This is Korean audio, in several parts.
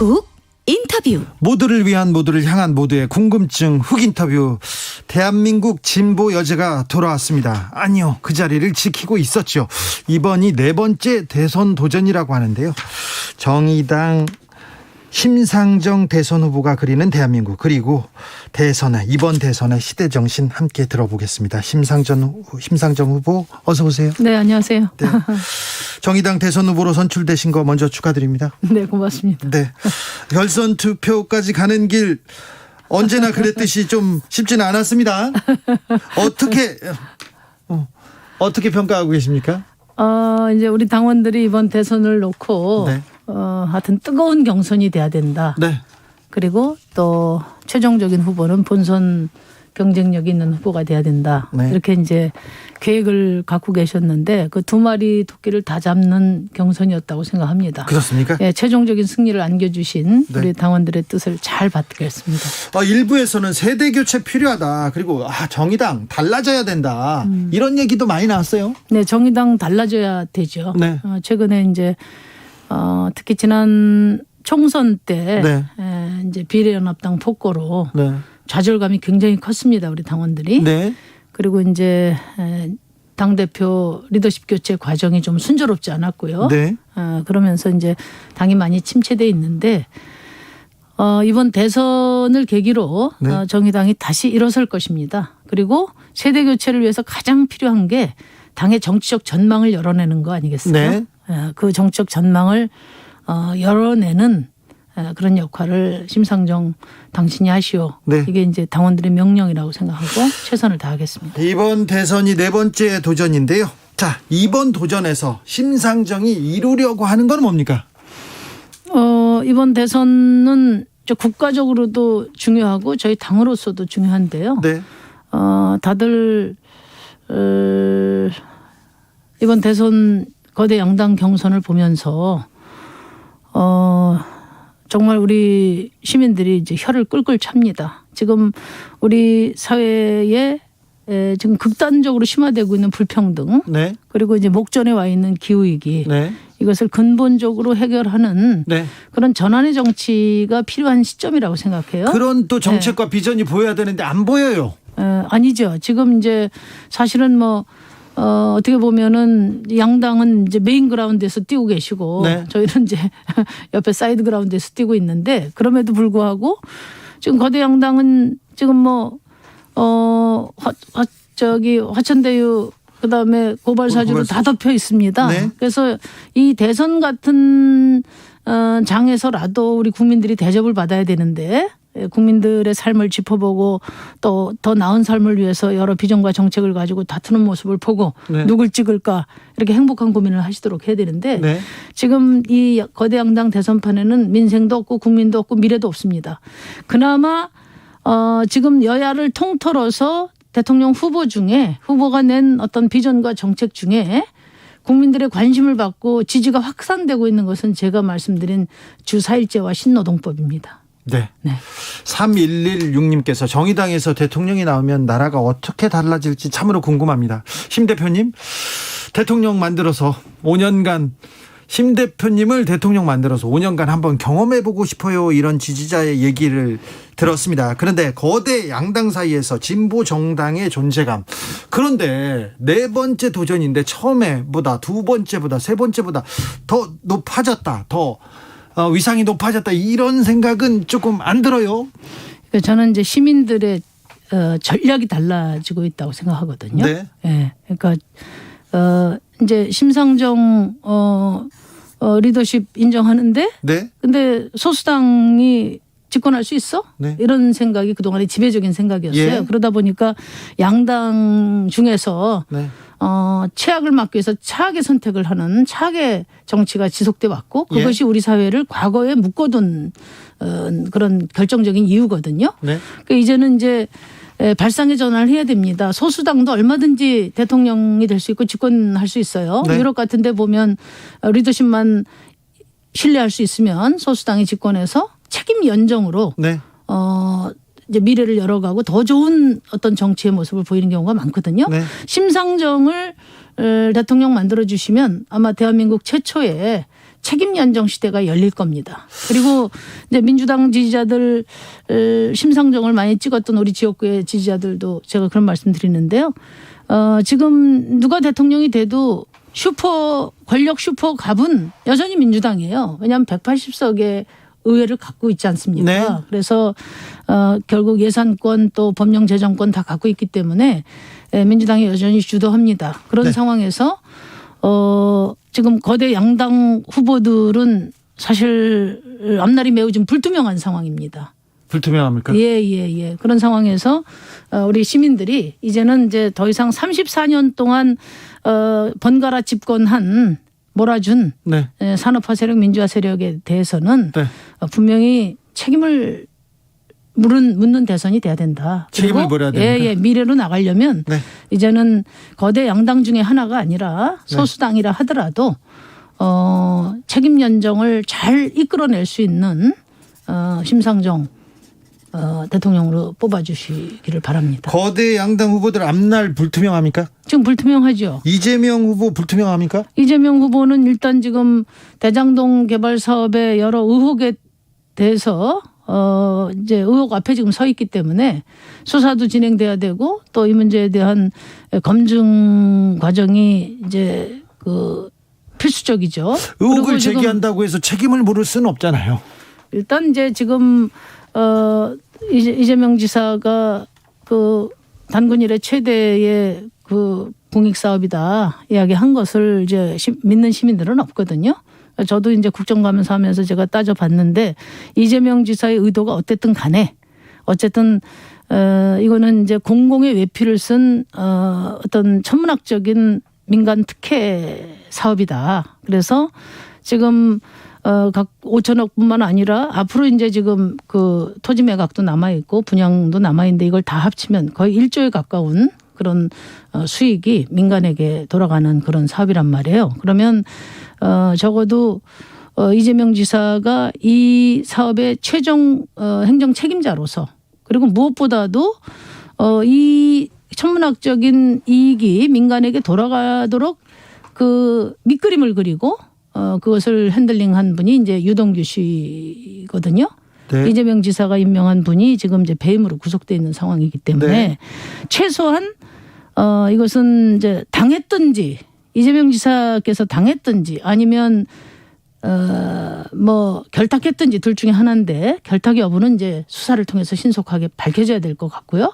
훅 인터뷰. 모두를 위한, 모두를 향한, 모두의 궁금증 훅 인터뷰. 대한민국 진보 여제가 돌아왔습니다. 아니요, 그 자리를 지키고 있었죠. 이번이 4번째 대선 도전이라고 하는데요. 정의당 심상정 대선 후보가 그리는 대한민국, 그리고 이번 대선의 시대정신 함께 들어보겠습니다. 심상정 후보 어서 오세요. 네, 안녕하세요. 네. 정의당 대선 후보로 선출되신 거 먼저 축하드립니다. 네, 고맙습니다. 네. 결선 투표까지 가는 길 언제나 그랬듯이 좀 쉽지는 않았습니다. 어떻게 평가하고 계십니까? 이제 우리 당원들이 이번 대선을 놓고 네. 하여튼 뜨거운 경선이 돼야 된다. 네. 그리고 또 최종적인 후보는 본선 경쟁력 있는 후보가 돼야 된다. 네. 이렇게 이제 계획을 갖고 계셨는데 그 2마리 토끼를 다 잡는 경선이었다고 생각합니다. 그렇습니까? 예, 최종적인 승리를 안겨주신 네. 우리 당원들의 뜻을 잘 받겠습니다. 일부에서는 세대 교체 필요하다. 그리고 정의당 달라져야 된다. 이런 얘기도 많이 나왔어요. 네, 정의당 달라져야 되죠. 네. 최근에 이제 특히 지난 총선 때 네. 이제 비례연합당 폭거로 네. 좌절감이 굉장히 컸습니다. 우리 당원들이. 네. 그리고 이제 당대표 리더십 교체 과정이 좀 순조롭지 않았고요. 네. 그러면서 이제 당이 많이 침체돼 있는데 이번 대선을 계기로 네. 정의당이 다시 일어설 것입니다. 그리고 세대 교체를 위해서 가장 필요한 게 당의 정치적 전망을 열어내는 거 아니겠어요? 네. 그 정치적 전망을 열어내는 그런 역할을 심상정 당신이 하시오. 네. 이게 이제 당원들의 명령이라고 생각하고 최선을 다하겠습니다. 이번 대선이 4번째 도전인데요. 자, 이번 도전에서 심상정이 이루려고 하는 건 뭡니까? 이번 대선은 국가적으로도 중요하고 저희 당으로서도 중요한데요. 네. 다들 이번 대선 거대 양당 경선을 보면서 정말 우리 시민들이 이제 혀를 끌끌 찹니다. 지금 우리 사회에 지금 극단적으로 심화되고 있는 불평등, 네. 그리고 이제 목전에 와 있는 기후위기, 네. 이것을 근본적으로 해결하는 네. 그런 전환의 정치가 필요한 시점이라고 생각해요. 그런 또 정책과 비전이 보여야 되는데 안 보여요. 아니죠. 지금 이제 사실은 어떻게 보면은 양당은 이제 메인 그라운드에서 뛰고 계시고 네. 저희는 이제 옆에 사이드 그라운드에서 뛰고 있는데 그럼에도 불구하고 지금 거대 양당은 지금 화천대유 그다음에 고발사주로 다 덮여 있습니다. 네. 그래서 이 대선 같은 장에서라도 우리 국민들이 대접을 받아야 되는데 국민들의 삶을 짚어보고 또 더 나은 삶을 위해서 여러 비전과 정책을 가지고 다투는 모습을 보고 네. 누굴 찍을까 이렇게 행복한 고민을 하시도록 해야 되는데 네. 지금 이 거대 양당 대선판에는 민생도 없고 국민도 없고 미래도 없습니다. 그나마 지금 여야를 통틀어서 대통령 후보가 낸 어떤 비전과 정책 중에 국민들의 관심을 받고 지지가 확산되고 있는 것은 제가 말씀드린 주 4일제와 신노동법입니다. 네. 네. 3116님께서 정의당에서 대통령이 나오면 나라가 어떻게 달라질지 참으로 궁금합니다. 심 대표님, 대통령을 만들어서 5년간 한번 경험해보고 싶어요. 이런 지지자의 얘기를 들었습니다. 그런데 거대 양당 사이에서 진보 정당의 존재감. 그런데 4번째 도전인데 처음에보다 2번째보다 3번째보다 더 높아졌다. 더 위상이 높아졌다. 이런 생각은 조금 안 들어요. 저는 이제 시민들의 전략이 달라지고 있다고 생각하거든요. 네. 네. 그러니까 이제 심상정 리더십 인정하는데, 네. 근데 소수당이 집권할 수 있어? 네. 이런 생각이 그동안의 지배적인 생각이었어요. 예. 그러다 보니까 양당 중에서 네. 최악을 막기 위해서 차악의 선택을 하는 차악의 정치가 지속돼 왔고 그것이 예. 우리 사회를 과거에 묶어둔 그런 결정적인 이유거든요. 네. 그러니까 이제는 이제 발상의 전환을 해야 됩니다. 소수당도 얼마든지 대통령이 될 수 있고 집권할 수 있어요. 네. 유럽 같은 데 보면 리더십만 신뢰할 수 있으면 소수당이 집권해서 책임 연정으로 네. 이제 미래를 열어가고 더 좋은 어떤 정치의 모습을 보이는 경우가 많거든요. 네. 심상정을 대통령 만들어 주시면 아마 대한민국 최초의 책임 연정 시대가 열릴 겁니다. 그리고 이제 민주당 지지자들 심상정을 많이 찍었던 우리 지역구의 지지자들도 제가 그런 말씀 드리는데요. 지금 누가 대통령이 돼도 권력 슈퍼 갑은 여전히 민주당이에요. 왜냐하면 180석의 의회를 갖고 있지 않습니까? 네. 그래서 결국 예산권 또 법령 제정권 다 갖고 있기 때문에 민주당이 여전히 주도합니다. 그런 네. 상황에서 지금 거대 양당 후보들은 사실 앞날이 매우 좀 불투명한 상황입니다. 불투명합니까? 예. 그런 상황에서 우리 시민들이 이제는 이제 더 이상 34년 동안 번갈아 집권한 몰아준 네. 산업화 세력, 민주화 세력에 대해서는 네. 분명히 책임을 묻는 대선이 돼야 된다. 책임을 물어야 됩니다. 예, 미래로 나가려면 네. 이제는 거대 양당 중에 하나가 아니라 소수당이라 하더라도 책임 연정을 잘 이끌어낼 수 있는 심상정 대통령으로 뽑아주시기를 바랍니다. 거대 양당 후보들 앞날 불투명합니까? 지금 불투명하죠. 이재명 후보 불투명합니까? 이재명 후보는 일단 지금 대장동 개발 사업의 여러 의혹에 대해서 이제 의혹 앞에 지금 서 있기 때문에 수사도 진행돼야 되고 또 이 문제에 대한 검증 과정이 이제 필수적이죠. 의혹을 그리고 지금 제기한다고 해서 책임을 물을 수는 없잖아요. 일단 이제 지금 이재명 지사가 단군 이래 최대의 공익 사업이다 이야기한 것을 이제 믿는 시민들은 없거든요. 저도 이제 국정감사 하면서 제가 따져봤는데 이재명 지사의 의도가 어쨌든 간에 어쨌든 이거는 이제 공공의 외피를 쓴 어떤 천문학적인 민간 특혜 사업이다. 그래서 지금 각 5천억뿐만 아니라 앞으로 이제 지금 토지 매각도 남아 있고 분양도 남아 있는데 이걸 다 합치면 거의 1조에 가까운 그런 수익이 민간에게 돌아가는 그런 사업이란 말이에요. 그러면 적어도 이재명 지사가 이 사업의 최종 행정 책임자로서 그리고 무엇보다도 이 천문학적인 이익이 민간에게 돌아가도록 밑그림을 그리고 그것을 핸들링한 분이 이제 유동규 씨거든요. 네. 이재명 지사가 임명한 분이 지금 이제 배임으로 구속돼 있는 상황이기 때문에 네. 최소한 이것은 이제 당했든지 이재명 지사께서 당했든지 아니면 결탁했든지 둘 중에 하나인데 결탁 여부는 이제 수사를 통해서 신속하게 밝혀져야 될 것 같고요.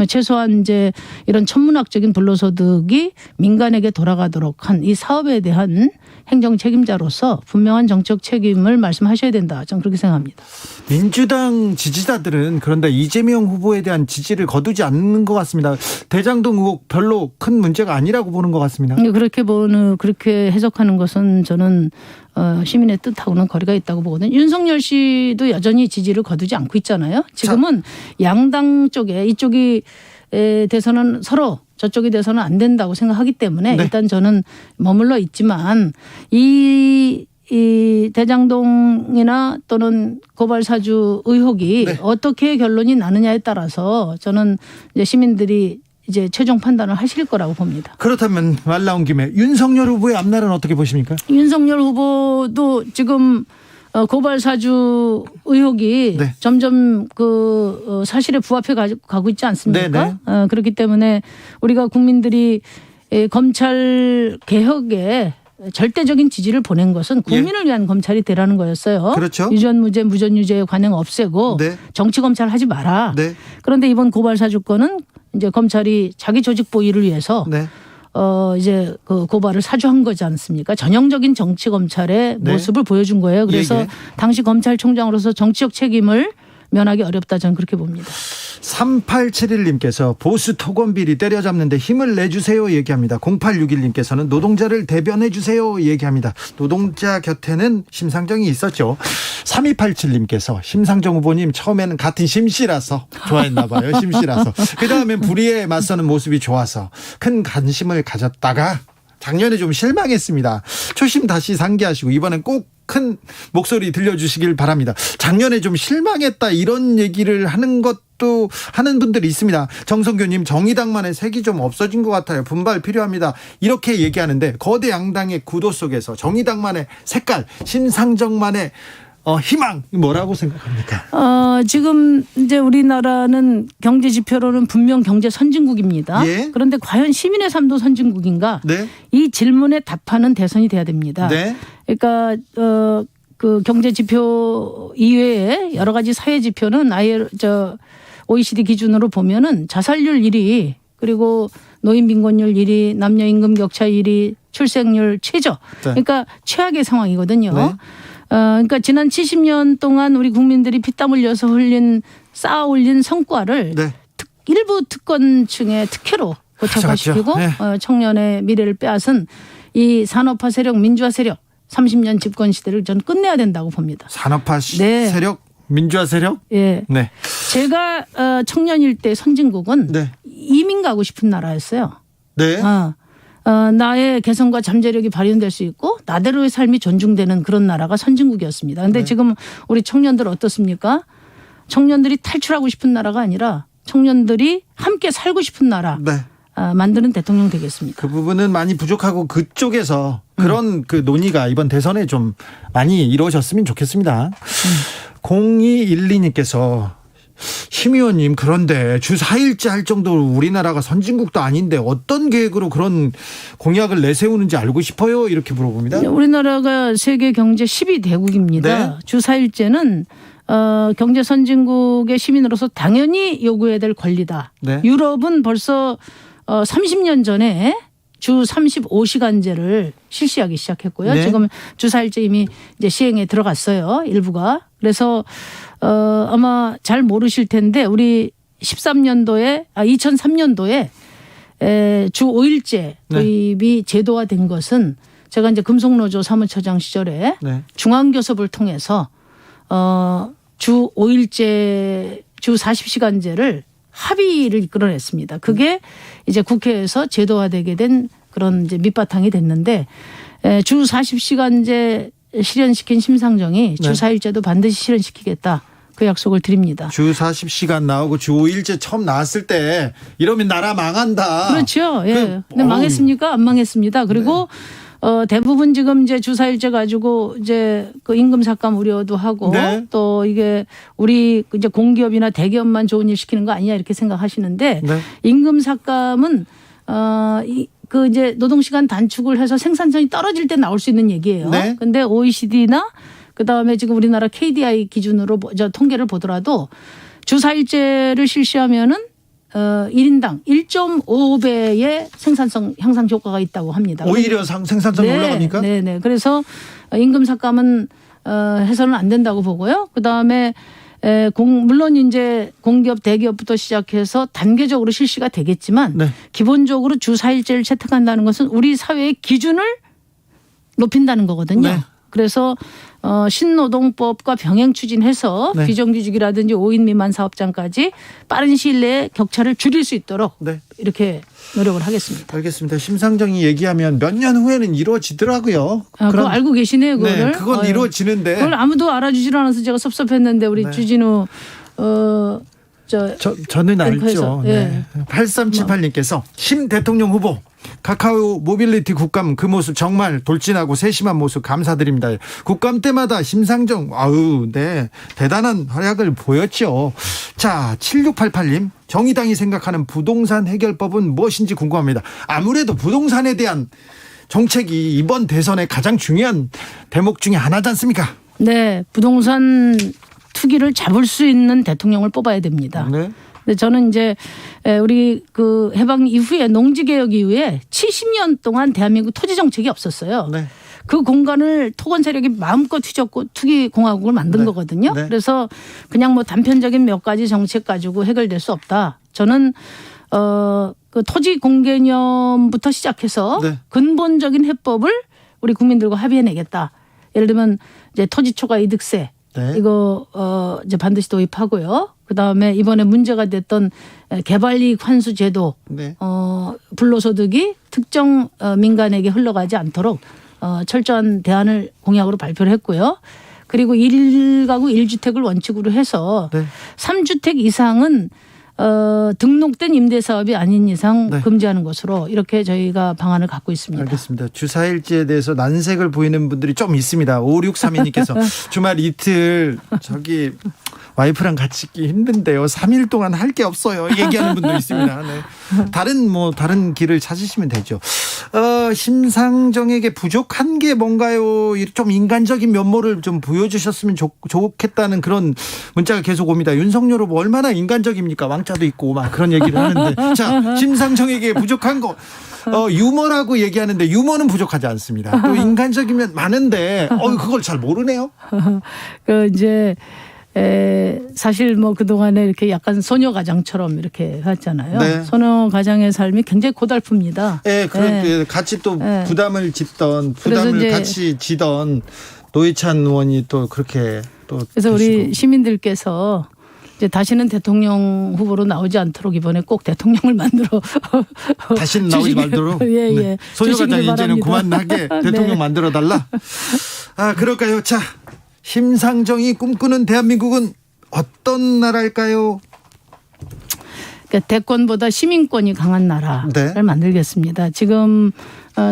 최소한 이제 이런 천문학적인 불로소득이 민간에게 돌아가도록 한 이 사업에 대한 행정 책임자로서 분명한 정책 책임을 말씀하셔야 된다. 저는 그렇게 생각합니다. 민주당 지지자들은 그런데 이재명 후보에 대한 지지를 거두지 않는 것 같습니다. 대장동 의혹 별로 큰 문제가 아니라고 보는 것 같습니다. 그렇게 해석하는 것은 저는 시민의 뜻하고는 거리가 있다고 보거든요. 윤석열 씨도 여전히 지지를 거두지 않고 있잖아요. 지금은 양당 쪽에 이쪽이 대선은 서로 저쪽이 돼서는 안 된다고 생각하기 때문에 네. 일단 저는 머물러 있지만 이 대장동이나 또는 고발사주 의혹이 네. 어떻게 결론이 나느냐에 따라서 저는 이제 시민들이 이제 최종 판단을 하실 거라고 봅니다. 그렇다면 말 나온 김에 윤석열 후보의 앞날은 어떻게 보십니까? 윤석열 후보도 지금 고발사주 의혹이 네. 점점 사실에 부합해 가고 있지 않습니까? 그렇기 때문에 우리가 국민들이 검찰 개혁에 절대적인 지지를 보낸 것은 국민을 위한 검찰이 되라는 거였어요. 그렇죠. 유전무죄, 무전유죄의 관행 없애고 네. 정치 검찰 하지 마라. 네. 그런데 이번 고발사주권은 이제 검찰이 자기 조직 보위를 위해서 네. 이제 고발을 사주한 거지 않습니까? 전형적인 정치 검찰의 네. 모습을 보여준 거예요. 그래서 예. 당시 검찰총장으로서 정치적 책임을 면하기 어렵다 저는 그렇게 봅니다. 3871님께서 보수 토건 비리 때려잡는데 힘을 내주세요 얘기합니다. 0861님께서는 노동자를 대변해 주세요 얘기합니다. 노동자 곁에는 심상정이 있었죠. 3287님께서 심상정 후보님 처음에는 같은 심씨라서 좋아했나 봐요. 심씨라서. 그다음엔 불의에 맞서는 모습이 좋아서 큰 관심을 가졌다가 작년에 좀 실망했습니다. 초심 다시 상기하시고 이번엔 꼭 큰 목소리 들려주시길 바랍니다. 작년에 좀 실망했다 이런 얘기를 하는 것도 또 하는 분들이 있습니다. 정성규님, 정의당만의 색이 좀 없어진 것 같아요. 분발 필요합니다. 이렇게 얘기하는데 거대 양당의 구도 속에서 정의당만의 색깔, 심상정만의 희망 뭐라고 생각합니까? 지금 이제 우리나라는 경제 지표로는 분명 경제 선진국입니다. 예. 그런데 과연 시민의 삶도 선진국인가? 네. 이 질문에 답하는 대선이 돼야 됩니다. 네. 그러니까 그 경제 지표 이외에 여러 가지 사회 지표는 OECD 기준으로 보면은 자살률 1위, 그리고 노인 빈곤율 1위, 남녀 임금 격차 1위, 출생률 최저. 네. 그러니까 최악의 상황이거든요. 네. 그러니까 지난 70년 동안 우리 국민들이 피땀 흘려서 쌓아 올린 성과를 네. 일부 특권층의 특혜로 고착화시키고 네. 청년의 미래를 빼앗은 이 산업화 세력, 민주화 세력 30년 집권 시대를 전 끝내야 된다고 봅니다. 산업화 네. 세력, 민주화 세력. 예. 네. 제가 청년일 때 선진국은 네. 이민 가고 싶은 나라였어요. 네. 나의 개성과 잠재력이 발현될 수 있고 나대로의 삶이 존중되는 그런 나라가 선진국이었습니다. 그런데 네. 지금 우리 청년들 어떻습니까? 청년들이 탈출하고 싶은 나라가 아니라 청년들이 함께 살고 싶은 나라 네. 만드는 대통령 되겠습니까? 그 부분은 많이 부족하고 그쪽에서 그런 그 논의가 이번 대선에 좀 많이 이루어졌으면 좋겠습니다. 0212님께서 심 의원님, 그런데 주 4일째 할 정도로 우리나라가 선진국도 아닌데 어떤 계획으로 그런 공약을 내세우는지 알고 싶어요. 이렇게 물어봅니다. 우리나라가 세계 경제 10위 대국입니다. 네. 주 4일째는 경제 선진국의 시민으로서 당연히 요구해야 될 권리다. 네. 유럽은 벌써 30년 전에 주 35시간제를 실시하기 시작했고요. 네. 지금 주 4일제 이미 이제 시행에 들어갔어요. 일부가. 그래서 아마 잘 모르실 텐데 우리 2003년도에 주 5일제 도입이 제도화된 것은 제가 이제 금속노조 사무처장 시절에 네. 중앙교섭을 통해서 주 5일제 주 40시간제를 합의를 이끌어냈습니다. 그게 이제 국회에서 제도화되게 된 그런 이제 밑바탕이 됐는데 주 40시간제 실현시킨 심상정이 주 네. 4일제도 반드시 실현시키겠다. 그 약속을 드립니다. 주 40시간 나오고 주 5일제 처음 나왔을 때 이러면 나라 망한다. 그렇죠. 예. 근데 망했습니까? 안 망했습니다. 그리고 대부분 지금 이제 주 4일제 가지고 이제 그 임금 삭감 우려도 하고 네. 또 이게 우리 이제 공기업이나 대기업만 좋은 일 시키는 거 아니냐 이렇게 생각하시는데 네. 임금 삭감은 그 이제 노동시간 단축을 해서 생산성이 떨어질 때 나올 수 있는 얘기예요. 네. 근데 OECD나 그다음에 지금 우리나라 KDI 기준으로 통계를 보더라도 주 4일제를 실시하면은 1인당 1.5배의 생산성 향상 효과가 있다고 합니다. 오히려 생산성이 올라갑니까? 네. 그래서 임금 삭감은 해서는 안 된다고 보고요. 그다음에 물론 이제 공기업 대기업부터 시작해서 단계적으로 실시가 되겠지만 네. 기본적으로 주 4일제를 채택한다는 것은 우리 사회의 기준을 높인다는 거거든요. 네. 그래서 신노동법과 병행 추진해서 네. 비정규직이라든지 5인 미만 사업장까지 빠른 시일 내에 격차를 줄일 수 있도록 네. 이렇게 노력을 하겠습니다. 알겠습니다. 심상정이 얘기하면 몇 년 후에는 이루어지더라고요. 그거 알고 계시네요, 그거를. 네, 그건 이루어지는데. 그걸 아무도 알아주질 않아서 제가 섭섭했는데 우리 네. 주진우 저는 앵커에서, 알죠. 네. 8378님께서 심 대통령 후보 카카오 모빌리티 국감 그 모습 정말 돌진하고 세심한 모습 감사드립니다. 국감 때마다 심상정 네 대단한 활약을 보였죠. 자 7688님 정의당이 생각하는 부동산 해결법은 무엇인지 궁금합니다. 아무래도 부동산에 대한 정책이 이번 대선의 가장 중요한 대목 중에 하나지 않습니까? 네, 부동산 투기를 잡을 수 있는 대통령을 뽑아야 됩니다. 네. 근데 저는 이제 우리 그 해방 이후에 농지개혁 이후에 70년 동안 대한민국 토지 정책이 없었어요. 네. 그 공간을 토건 세력이 마음껏 휘젓고 투기 공화국을 만든 네. 거거든요. 네. 그래서 그냥 뭐 단편적인 몇 가지 정책 가지고 해결될 수 없다. 저는 그 토지 공개념부터 시작해서 네. 근본적인 해법을 우리 국민들과 합의해내겠다. 예를 들면 이제 토지 초과 이득세. 네. 이거 이제 반드시 도입하고요. 그다음에 이번에 문제가 됐던 개발이익 환수 제도 네. 불로소득이 특정 민간에게 흘러가지 않도록 철저한 대안을 공약으로 발표를 했고요. 그리고 1가구 1주택을 원칙으로 해서 네. 3주택 이상은 등록된 임대사업이 아닌 이상 네. 금지하는 것으로 이렇게 저희가 방안을 갖고 있습니다. 알겠습니다. 주사일제에 대해서 난색을 보이는 분들이 좀 있습니다. 5632님께서 주말 이틀 저기 와이프랑 같이 있기 힘든데요. 3일 동안 할 게 없어요. 얘기하는 분도 있습니다. 네. 다른 길을 찾으시면 되죠. 심상정에게 부족한 게 뭔가요? 좀 인간적인 면모를 좀 보여주셨으면 좋겠다는 그런 문자가 계속 옵니다. 윤석열 후보 얼마나 인간적입니까? 왕자도 있고 막 그런 얘기를 하는데 자, 심상정에게 부족한 거 유머라고 얘기하는데 유머는 부족하지 않습니다. 또 인간적이면 많은데 그걸 잘 모르네요. 이제 사실 뭐 그동안에 이렇게 약간 소녀 가장처럼 이렇게 했잖아요. 네. 소녀 가장의 삶이 굉장히 고달픕니다. 네, 그런데 같이 또 부담을 부담을 같이 지던 노회찬 의원이 또 그렇게 또 그래서 되시고. 우리 시민들께서 이제 다시는 대통령 후보로 나오지 않도록 이번에 꼭 대통령을 만들어 다시는 나오지 말도록. 예. 네. 소녀가장 주시기를 이제는 바랍니다. 그만하게 대통령 네. 만들어 달라. 그럴까요? 자, 심상정이 꿈꾸는 대한민국은 어떤 나라일까요? 그러니까 대권보다 시민권이 강한 나라를 네. 만들겠습니다. 지금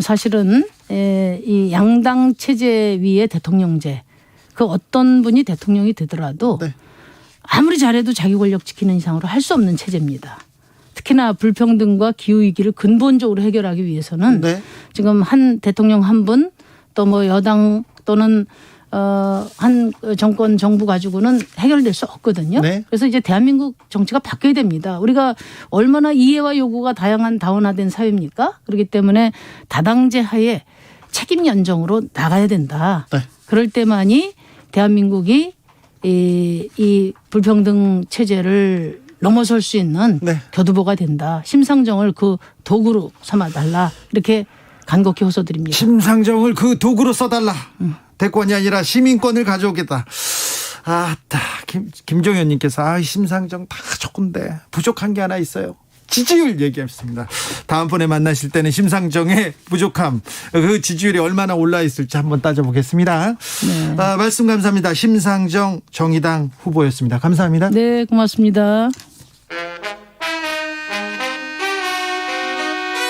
사실은 이 양당 체제 위에 대통령제 그 어떤 분이 대통령이 되더라도 네. 아무리 잘해도 자기 권력 지키는 이상으로 할 수 없는 체제입니다. 특히나 불평등과 기후위기를 근본적으로 해결하기 위해서는 네. 지금 한 대통령 한 분 또 뭐 여당 또는 한 정권 정부 가지고는 해결될 수 없거든요. 네. 그래서 이제 대한민국 정치가 바뀌어야 됩니다. 우리가 얼마나 이해와 요구가 다양한 다원화된 사회입니까? 그렇기 때문에 다당제 하에 책임 연정으로 나가야 된다. 네. 그럴 때만이 대한민국이 이 불평등 체제를 넘어설 수 있는 네. 교두보가 된다. 심상정을 그 도구로 삼아달라. 이렇게 간곡히 호소드립니다. 심상정을 그 도구로 써달라. 대권이 아니라 시민권을 가져오겠다. 김종현님께서 심상정 다 좋은데 부족한 게 하나 있어요. 지지율 얘기했습니다. 다음번에 만나실 때는 심상정의 부족함, 그 지지율이 얼마나 올라 있을지 한번 따져보겠습니다. 네. 말씀 감사합니다. 심상정 정의당 후보였습니다. 감사합니다. 네, 고맙습니다.